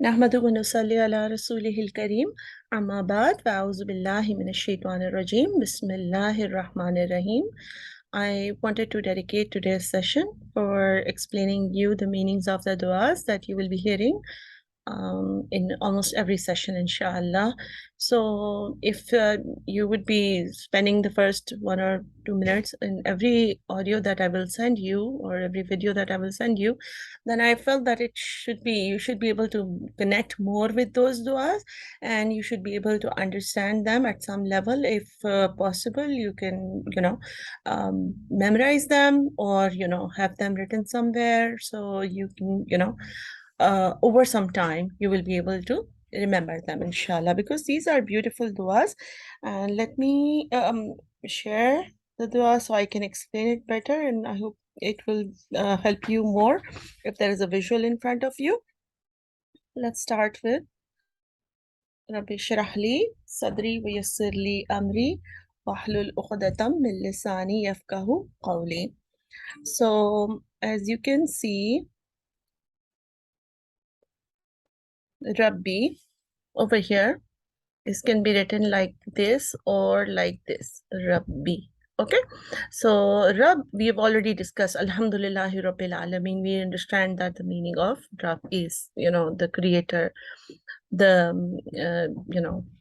नहमदुहु व नुसल्ली अला रसूलिहिल करीम अम्मा बाद फ़अऊज़ु बिल्लाहि मिनश शैतानिर रजीम बिस्मिल्लाहिर रहमानिर रहीम. I wanted to dedicate today's session for explaining you the meanings of the du'as that you will be hearing in almost every session, inshallah. So if you would be spending the first 1 or 2 minutes in every audio that I will send you or every video that I will send you, then I felt that you should be able to connect more with those du'as, and you should be able to understand them at some level. If possible, you can, memorize them, or, have them written somewhere, so you can, over some time, you will be able to remember them, inshallah, because these are beautiful du'as. And let me share the dua so I can explain it better, and I hope it will help you more if there is a visual in front of you. Let's start with Rabbi shrah li sadri wa yassir li amri wahlul uqdatam min lisani yafqahu qawli. So as you can see, Rabbi over here, this can be written like this or like this, Rabbi. Okay, so Rabb, we have already discussed, Alhamdulillahi Rabbil Alameen. We understand that the meaning of Rabb is, the creator, the,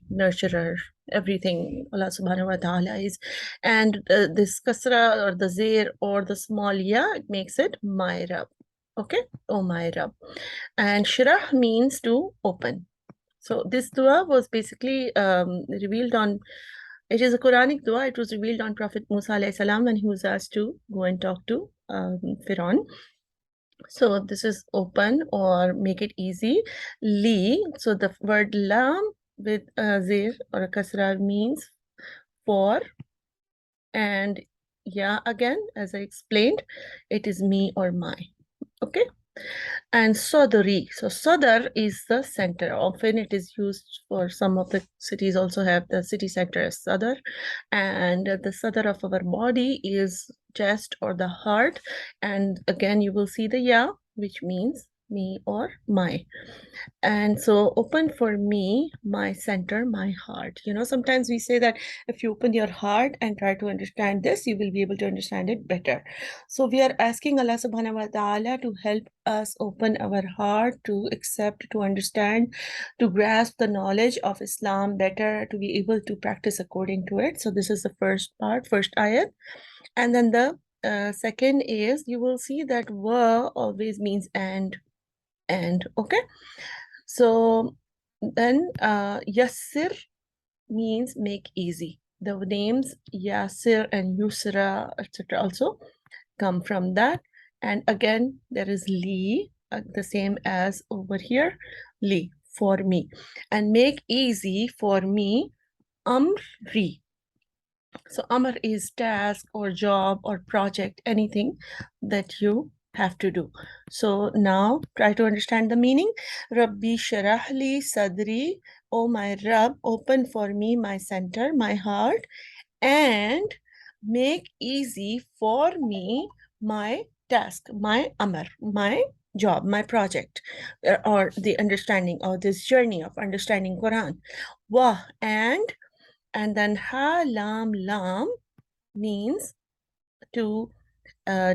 nurturer, everything Allah subhanahu wa ta'ala is. And this kasra or the zir or the small ya, it makes it my Rabb. Okay, oh my Rabb. And shrah means to open. So this dua was basically revealed on, it is a Quranic dua. It was revealed on Prophet Musa alayhi salam when he was asked to go and talk to Firaun. So this is open or make it easy. Li, so the word lam with a zir or a kasra means for, and yeah, again, as I explained, it is me or my. Okay. And Sadri. So Sadr is the center. Often it is used for some of the cities also have the city center as Sadr. And the Sadr of our body is chest or the heart. And again, you will see the Ya, which means me or my. And so open for me, my center, my heart. Sometimes we say that if you open your heart and try to understand this, you will be able to understand it better. So we are asking Allah subhanahu wa ta'ala to help us open our heart to accept, to understand, to grasp the knowledge of Islam better, to be able to practice according to it. So this is the first part, first ayat. And then the second is, you will see that wa always means and, okay. So then Yassir means make easy. The names Yasir and Yusra, etc. also come from that. And again, there is Li, the same as over here, Li, for me. And make easy for me, Amri. So Amr is task or job or project, anything that you have to do. So now try to understand the meaning. Rabbi shrah li sadri, oh my Rabb, open for me my center, my heart, and make easy for me my task, my Amr, my job, my project, or the understanding or this journey of understanding Quran. Wah, and then ha lam lam means to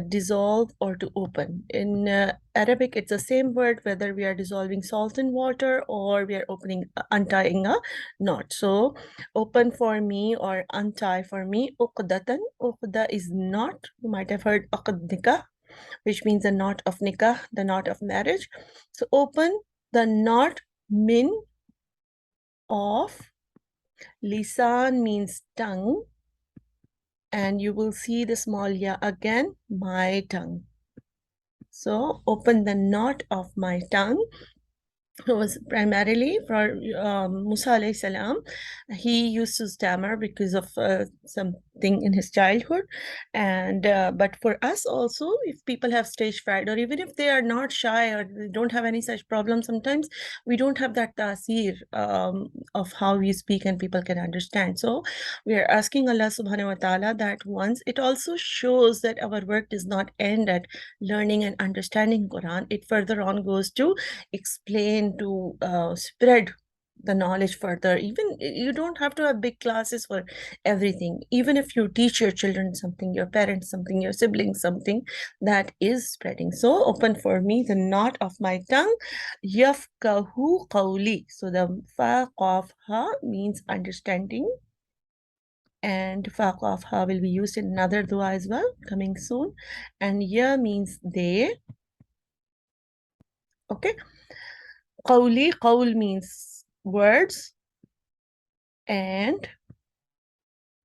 dissolve or to open. In Arabic, it's the same word whether we are dissolving salt in water or we are untying a knot. So open for me or untie for me. Uqdatan. Uqda is knot. You might have heard aqd nikah, which means the knot of nikah, the knot of marriage. So open the knot min of. Lisan means tongue. And you will see the small ya again, my tongue. So open the knot of my tongue. It was primarily for Musa alayhi salam. He used to stammer because of something in his childhood. And but for us also, if people have stage fright, or even if they are not shy or they don't have any such problem, sometimes we don't have that ta'asir of how we speak and people can understand. So we are asking Allah subhanahu wa ta'ala that once it also shows that our work does not end at learning and understanding Quran. It further on goes to explain begin to spread the knowledge further. Even you don't have to have big classes for everything. Even if you teach your children something, your parents something, your siblings something, that is spreading. So open for me the knot of my tongue. Yafkahu qawli. So the fa qaf ha means understanding, and fa qaf ha will be used in another dua as well, coming soon. And ya means they. Okay. Qawli, qawl means words, and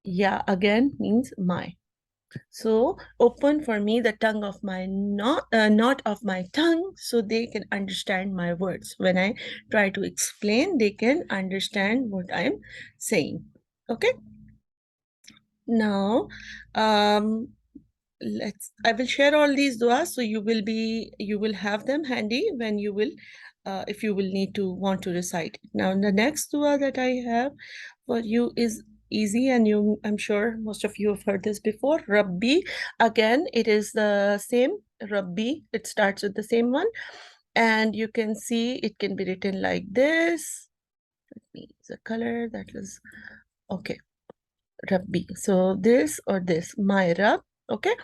ya again means my. So open for me the tongue of my knot of my tongue, so they can understand my words. When I try to explain, they can understand what I'm saying. Okay. Now, I will share all these duas, so you will have them handy when you will, if you will want to recite. Now, the next dua that I have for you is easy, and I'm sure most of you have heard this before. Rabbi, again, it is the same. Rabbi, it starts with the same one, and you can see it can be written like this. Let me use a color that is okay. Rabbi. So this or this, my Rab. Okay.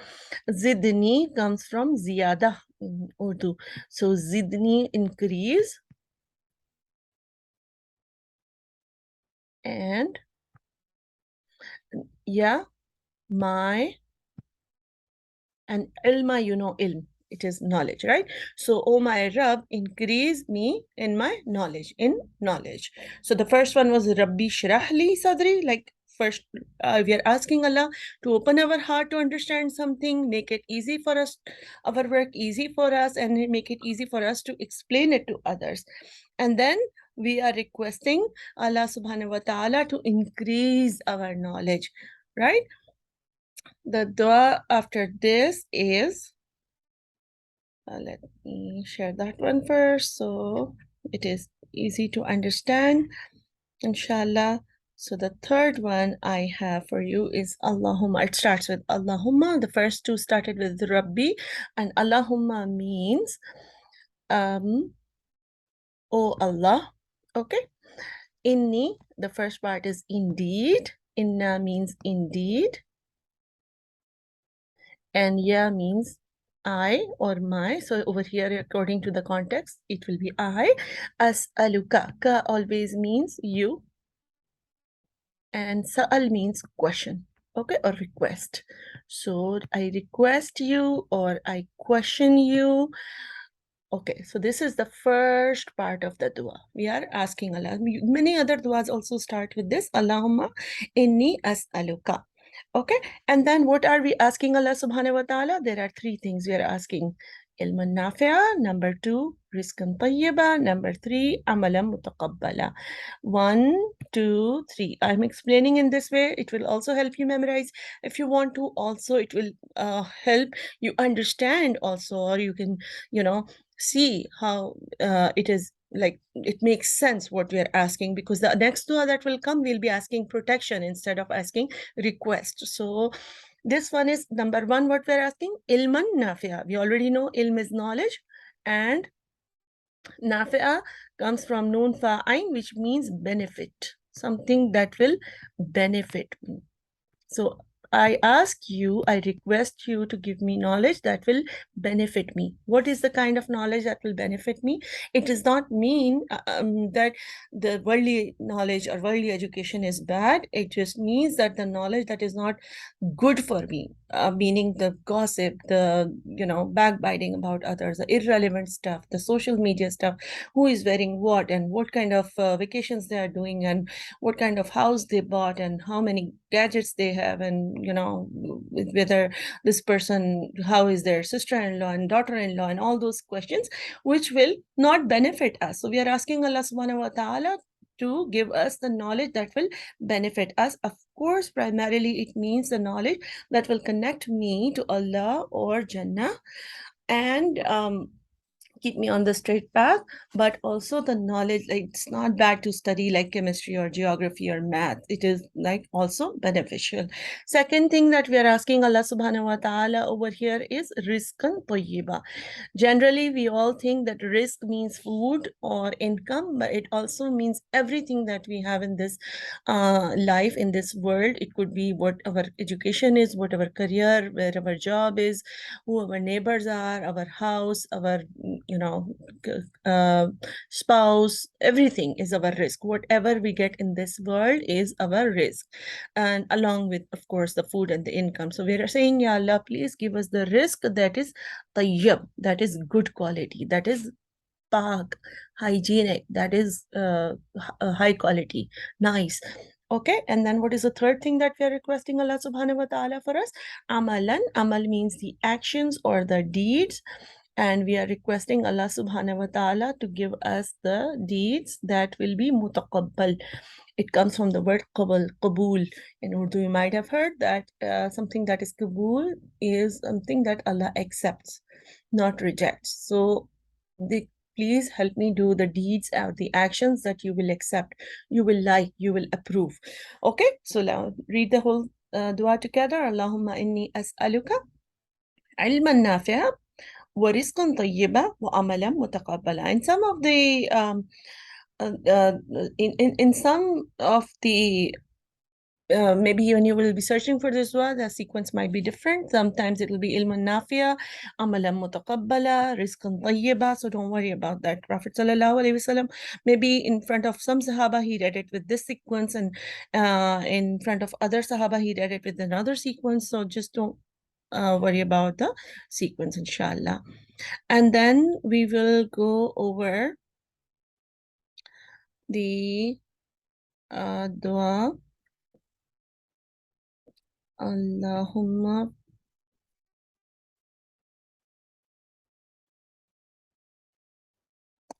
Zidni comes from ziyada in Urdu. So zidni, increase. And yeah, my, and ilma, ilm. It is knowledge, right? So, oh my Rabb, increase me in my knowledge, So the first one was Rabbi Shrah li Sadri, like first we are asking Allah to open our heart to understand something, make it easy for us, our work easy for us, and make it easy for us to explain it to others. And then we are requesting Allah subhanahu wa ta'ala to increase our knowledge, right? The dua after this is, let me share that one first, so it is easy to understand, inshallah. So the third one I have for you is Allahumma. It starts with Allahumma. The first two started with Rabbi, and Allahumma means, oh Allah. Okay. Inni, the first part is indeed. Inna means indeed. And ya means I or my. So over here, according to the context, it will be I. As'aluka. Ka always means you. And sa'al means question. Okay, or request. So I request you or I question you. Okay, so this is the first part of the dua. We are asking Allah. Many other duas also start with this. Allahumma inni as'aluka. Okay, and then what are we asking Allah subhanahu wa ta'ala? There are three things we are asking. Ilman nafi'a, number 2, rizqan tayyiba, number 3, amalan mutaqabbala. 1, 2, 3. I'm explaining in this way. It will also help you memorize. If you want to, also it will help you understand also, or you can, see how it is, like it makes sense what we are asking, because the next dua that will come, we'll be asking protection instead of asking request. So this one is number 1, what we're asking, ilman nafi'a. We already know ilm is knowledge, and nafi'a comes from nun fa'ain, which means benefit, something that will benefit me. So I ask you, I request you to give me knowledge that will benefit me. What is the kind of knowledge that will benefit me? It does not mean that the worldly knowledge or worldly education is bad. It just means that the knowledge that is not good for me, meaning the gossip, the backbiting about others, the irrelevant stuff, the social media stuff, who is wearing what and what kind of vacations they are doing, and what kind of house they bought, and how many gadgets they have, and whether this person, how is their sister-in-law and daughter-in-law, and all those questions which will not benefit us. So we are asking Allah subhanahu wa ta'ala to give us the knowledge that will benefit us. Of course, primarily it means the knowledge that will connect me to Allah or Jannah. And keep me on the straight path, but also the knowledge, like it's not bad to study like chemistry or geography or math. It is like also beneficial. Second thing that we are asking Allah subhanahu wa ta'ala over here is rizqan tayyiba. Generally, we all think that risk means food or income, but it also means everything that we have in this life, in this world. It could be what our education is, what our career, where our job is, who our neighbors are, our house, our, spouse, everything is our risk. Whatever we get in this world is our risk. And along with, of course, the food and the income. So we are saying, Ya Allah, please give us the risk that is tayyib, that is good quality, that is pak, hygienic, that is high quality, nice. Okay, and then what is the third thing that we are requesting Allah subhanahu wa ta'ala for us? Amalan. Amal means the actions or the deeds. And we are requesting Allah subhanahu wa ta'ala to give us the deeds that will be mutaqabbal. It comes from the word qabul. In Urdu, you might have heard that something that is qabul is something that Allah accepts, not rejects. So please help me do the deeds or the actions that you will accept, you will like, you will approve. Okay, so now read the whole dua together. Allahumma inni as'aluka ilman nafi'a wa rizqan tayyiba wa amalan mutaqabbala. In some of the in some of the maybe when you will be searching for this dua, the sequence might be different. Sometimes it will be ilman nafiya, amalan mutaqabbala, rizqan tayyiba. So don't worry about that. Prophet sallallahu alaihi wasallam, maybe in front of some sahaba he read it with this sequence, and in front of other sahaba he read it with another sequence. So just don't worry about the sequence, inshallah. And then we will go over the dua. Allahumma.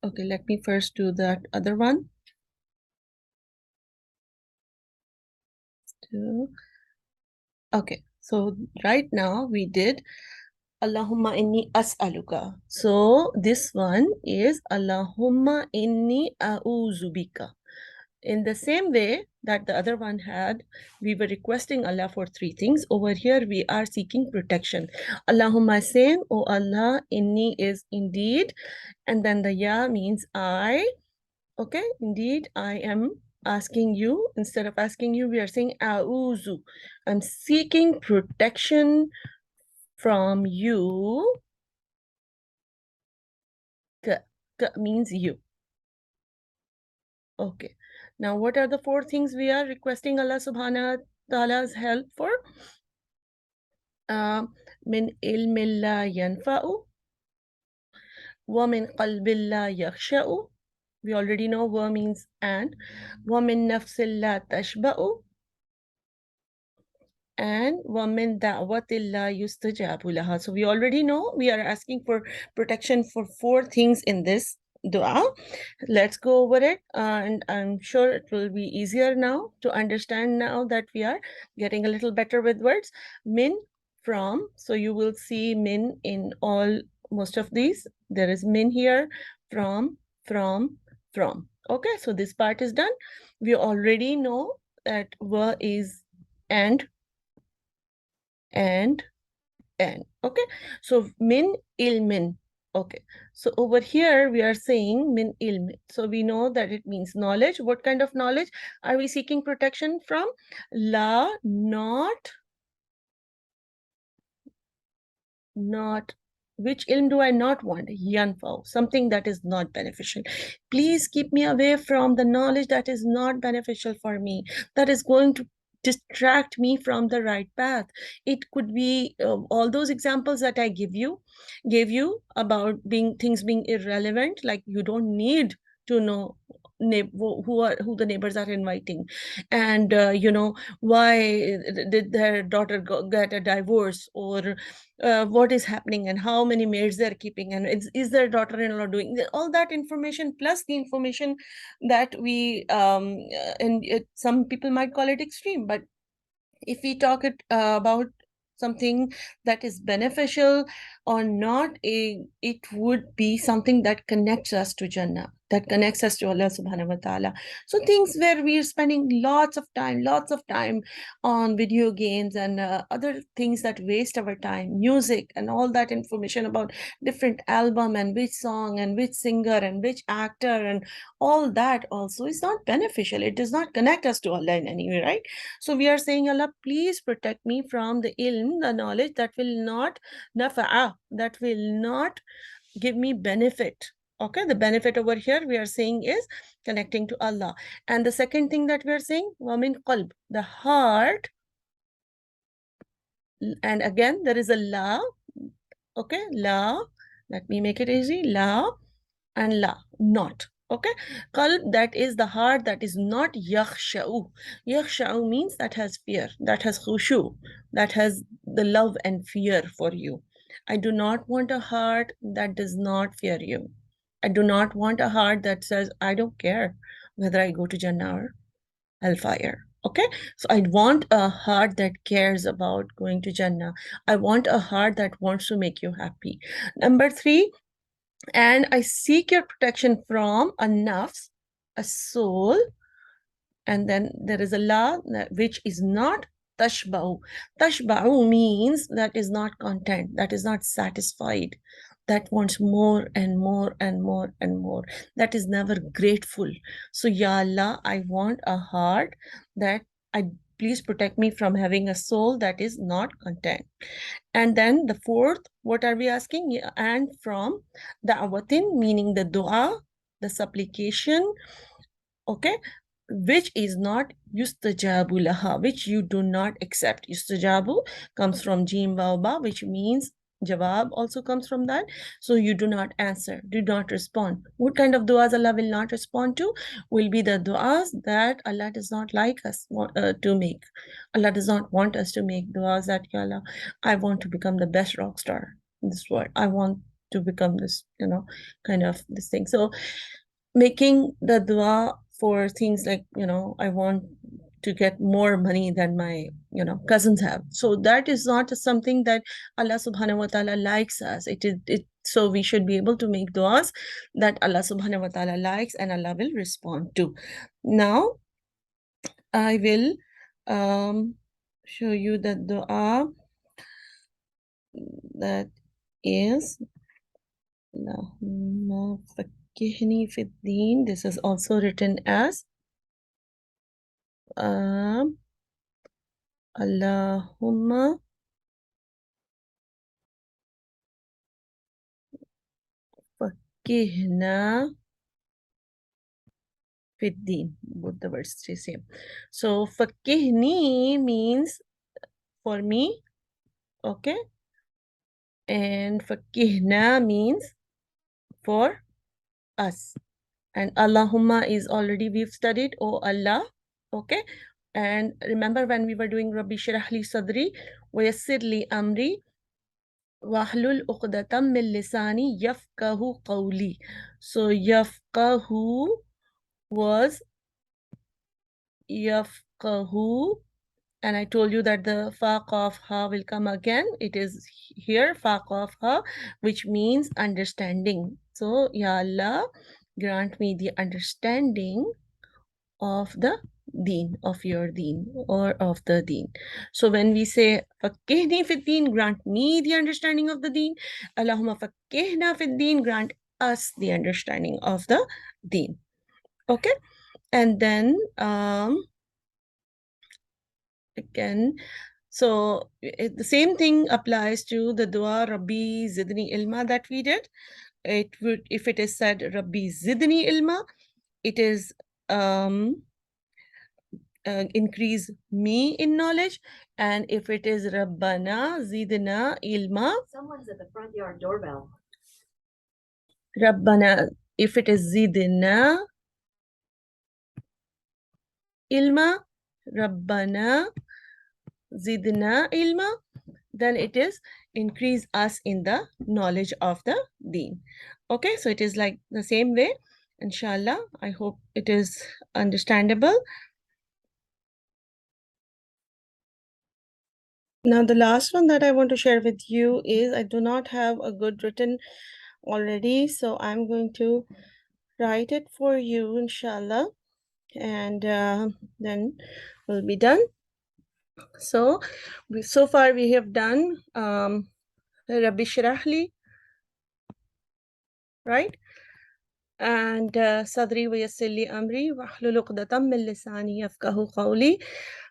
Okay, let me first do that other one. Okay, so right now we did Allahumma inni as'aluka. So this one is Allahumma inni a'udhu bika. In the same way that the other one had, we were requesting Allah for three things. Over here, we are seeking protection. Allahumma same, oh Allah, inni is indeed, and then the ya means I. Okay, indeed, I am asking you. Instead of asking you, we are saying a'udhu. I'm seeking protection from you. Ka means you. Okay. Now, what are the four things we are requesting Allah subhanahu wa ta'ala's help for? Min ilmin la yanfa'u wa min qalbin la yakhsha'u. We already know wa means and. Wa min nafsin la tashba'u. And وَمِن دَعْوَةٍ لَا يُسْتَجَابُ لَهَا. So we already know we are asking for protection for four things in this dua. Let's go over it, and I'm sure it will be easier now to understand now that we are getting a little better with words. Min, from. So you will see min in most of these. There is min here, from. Okay, so this part is done. We already know that wa is and. Okay, so min ilmin. Okay, so over here we are saying min ilmin, so we know that it means knowledge. What kind of knowledge are we seeking protection from? La, not which ilm do I not want? Yanfao, something that is not beneficial. Please keep me away from the knowledge that is not beneficial for me, that is going to distract me from the right path. It could be all those examples that I gave you about things being irrelevant, like you don't need to know who the neighbors are inviting, and why did their daughter get a divorce, or what is happening, and how many maids they're keeping, and is their daughter-in-law doing all that information, plus the information that we and some people might call it extreme, but if we talk about something that is beneficial or not, it would be something that connects us to Jannah, that connects us to Allah subhanahu wa ta'ala. So things where we are spending lots of time on video games and other things that waste our time, music and all that information about different album and which song and which singer and which actor and all that also is not beneficial. It does not connect us to Allah in any way, right? So we are saying, Allah, please protect me from the ilm, the knowledge that will not nafa'a, that will not give me benefit. Okay, the benefit over here we are saying is connecting to Allah. And the second thing that we are saying, wamin qalb, the heart. And again, there is a la. Okay, la. Let me make it easy. La and la, not. Okay, qalb, that is the heart that is not yakhsha'u. Yakhsha'u means that has fear, that has khushu, that has the love and fear for you. I do not want a heart that does not fear you. I do not want a heart that says, I don't care whether I go to Jannah or hellfire. Okay, so I want a heart that cares about going to Jannah. I want a heart that wants to make you happy. Number 3, and I seek your protection from a nafs, a soul, and then there is a la, which is not tashba'u. Tashba'u means that is not content, that is not satisfied, that wants more and more and more and more, that is never grateful. So Ya Allah, I want a heart that please protect me from having a soul that is not content. And then the 4th, what are we asking? Yeah, and from da'watin, meaning the dua, the supplication, okay, which is not yustajabu laha, which you do not accept. Yustajabu comes from jim ba, which means jawab also comes from that. So you do not answer, do not respond. What kind of du'as Allah will not respond to? Will be the du'as that Allah does not like us to make. Allah does not want us to make du'as that, Ya Allah, I want to become the best rock star in this world. I want to become this, kind of this thing. So making the dua for things like, I want to get more money than my, cousins have. So that is not something that Allah subhanahu wa ta'ala likes us. So we should be able to make duas that Allah subhanahu wa ta'ala likes and Allah will respond to. Now, I will show you the dua that is فقهني في الدين. This is also written as Allahumma faqihna fi din. Both the words stay same. So faqihni means for me, okay, and faqihna means for us. And Allahumma is already we've studied, oh Allah, okay. And remember when we were doing Rabbi Shrah li Sadri wa yassir li amri wahlul uqdatam min lisani yafqahu qawli. So yafqahu was yafqahu, and I told you that the fa qaf ha will come again. It is here fa qaf ha, which means understanding. So Ya Allah, grant me the understanding of the deen, of your deen, or of the deen. So when we say faqihni fi deen, grant me the understanding of the deen. Allahumma faqihna fi deen, grant us the understanding of the deen. Okay, and then again, so the same thing applies to the dua Rabbi Zidni Ilma that we did. It would, if it is said Rabbi Zidni Ilma, it is increase me in knowledge. And if it is Rabbana Zidna Ilma, Someone's at the front yard doorbell. Rabbana, if it is Zidna Ilma, Rabbana Zidna Ilma, then it is increase us in the knowledge of the deen. Okay, so it is like the same way. Inshallah, I hope it is understandable. Now, the last one that I want to share with you is I do not have a good written already, so I'm going to write it for you, inshallah, and then we'll be done. So, so far we have done Rabbi Shrah Li, right? And Sadri wa yassir li amri wahlul uqdatam min lisani yafqahu qawli.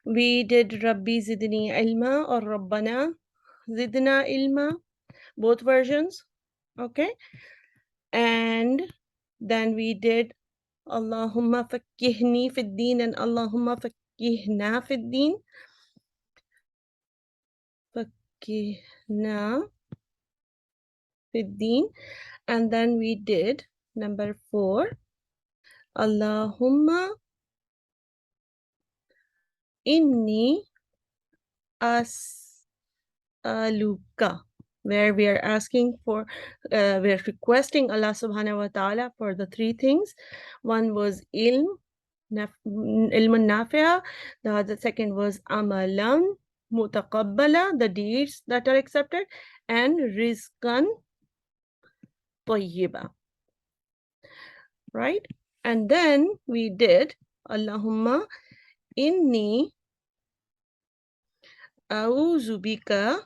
We did Rabbi Zidni Ilma or Rabbana Zidna Ilma, both versions, okay? And then we did Allahumma fakkihni fid deen and Allahumma fakkihna fid deen. Fakkihna fid deen. And then we did number 4, Allahumma inni as'aluka, where we are asking for, we are requesting Allah subhanahu wa ta'ala for the 3 things. One was ilm nafi'a, the second was amalan mutaqabbala, the deeds that are accepted, and rizqan tayyiba, right? And then we did Allahumma inni a'udhu bika.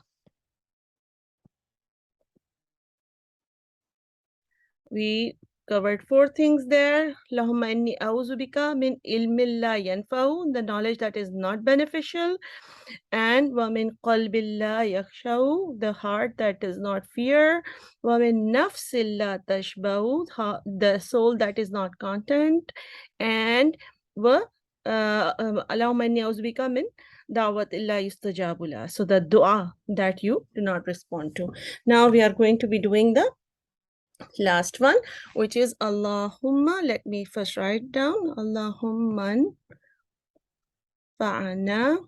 We covered 4 things there. Allahumma inni a'udhu bika min ilmin la yanfa'u, the knowledge that is not beneficial, and wa min qalbin la yakhsha'u, the heart that does not fear, wa min nafsin la tashba'u, the soul that is not content, and wa Allahumma inni a'udhu bika min da'wat illa yustajabu la, so the dua that you do not respond to. Now we are going to be doing the last one, which is Allahumma. Let me first write down Allahumma fa'ana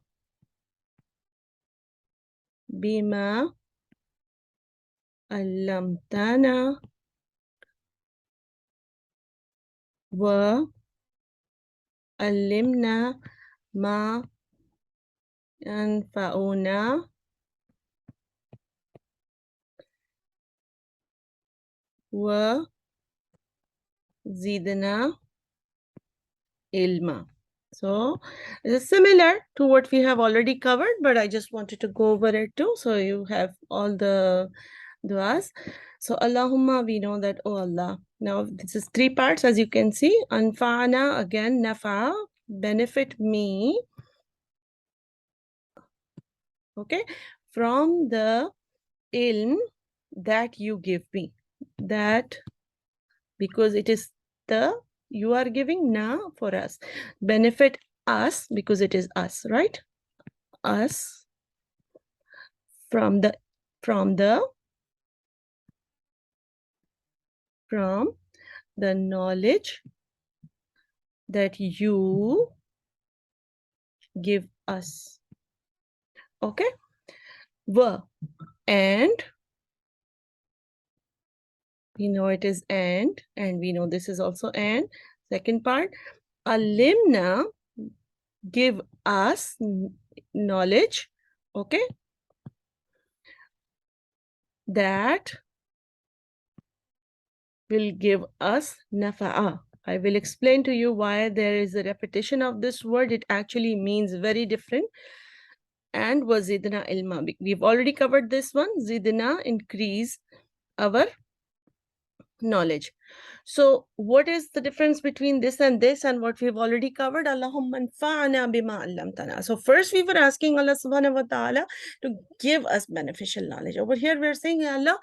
bima allamtana wa allimna ma yanfa'una wa zidna ilma. So it is similar to what we have already covered, but I just wanted to go over it too, so you have all the duas. So Allahumma, we know that, oh Allah. Now this is 3 parts, as you can see. Anfa'ana, again, nafa, benefit me. Okay, from the ilm that you give me. That, because it is the, you are giving na for us. Benefit us, because it is us, right? Us from the knowledge that you give us. Okay? And we know it is and we know this is also and. Second part, alimna, give us knowledge, okay? That will give us nafa'a. I will explain to you why there is a repetition of this word. It actually means very different. And was zidna ilma. We've already covered this one. Zidna, increase our knowledge. So what is the difference between this and what we've already covered? Allahumma anfa'na bima allamtana. So first we were asking Allah subhanahu wa ta'ala to give us beneficial knowledge. Over here we're saying, Allah,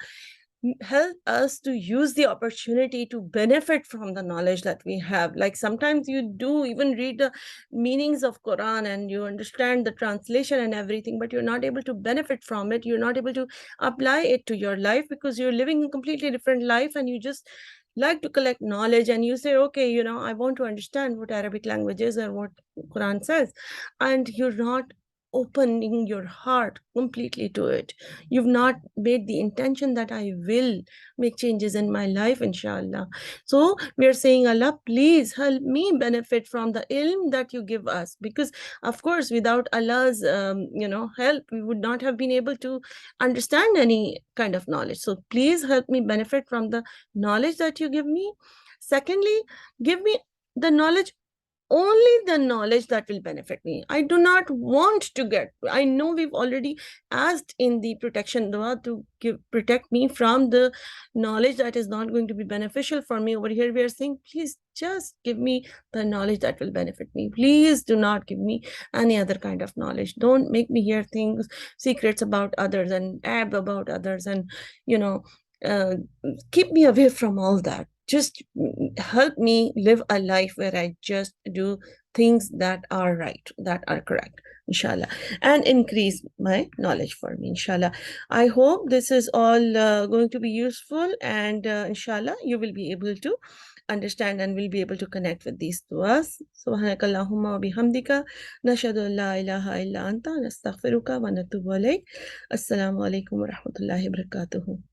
help us to use the opportunity to benefit from the knowledge that we have. Like sometimes you do even read the meanings of Quran and you understand the translation and everything, but you're not able to benefit from it. You're not able to apply it to your life because you're living a completely different life and you just like to collect knowledge and you say, okay, I want to understand what Arabic language is or what Quran says, and you're not opening your heart completely to it. You've not made the intention that I will make changes in my life, inshallah. So we are saying, Allah, please help me benefit from the ilm that you give us, because of course without Allah's help, we would not have been able to understand any kind of knowledge. So please help me benefit from the knowledge that you give me. Secondly, give me the knowledge, only the knowledge that will benefit me. I do not want to get, I know we've already asked in the protection dua to protect me from the knowledge that is not going to be beneficial for me. Over here we are saying, please just give me the knowledge that will benefit me. Please do not give me any other kind of knowledge. Don't make me hear things, secrets about others and about others, and uh, keep me away from all that. Just help me live a life where I just do things that are right, that are correct, inshallah, and increase my knowledge for me, inshallah. I hope this is all going to be useful, and inshallah you will be able to understand and will be able to connect with these duas. Subhanakallahumma wa bihamdika nashhadu an la ilaha illa anta nastaghfiruka wa natubu ilayk. Assalamu alaikum wa rahmatullahi wa barakatuh.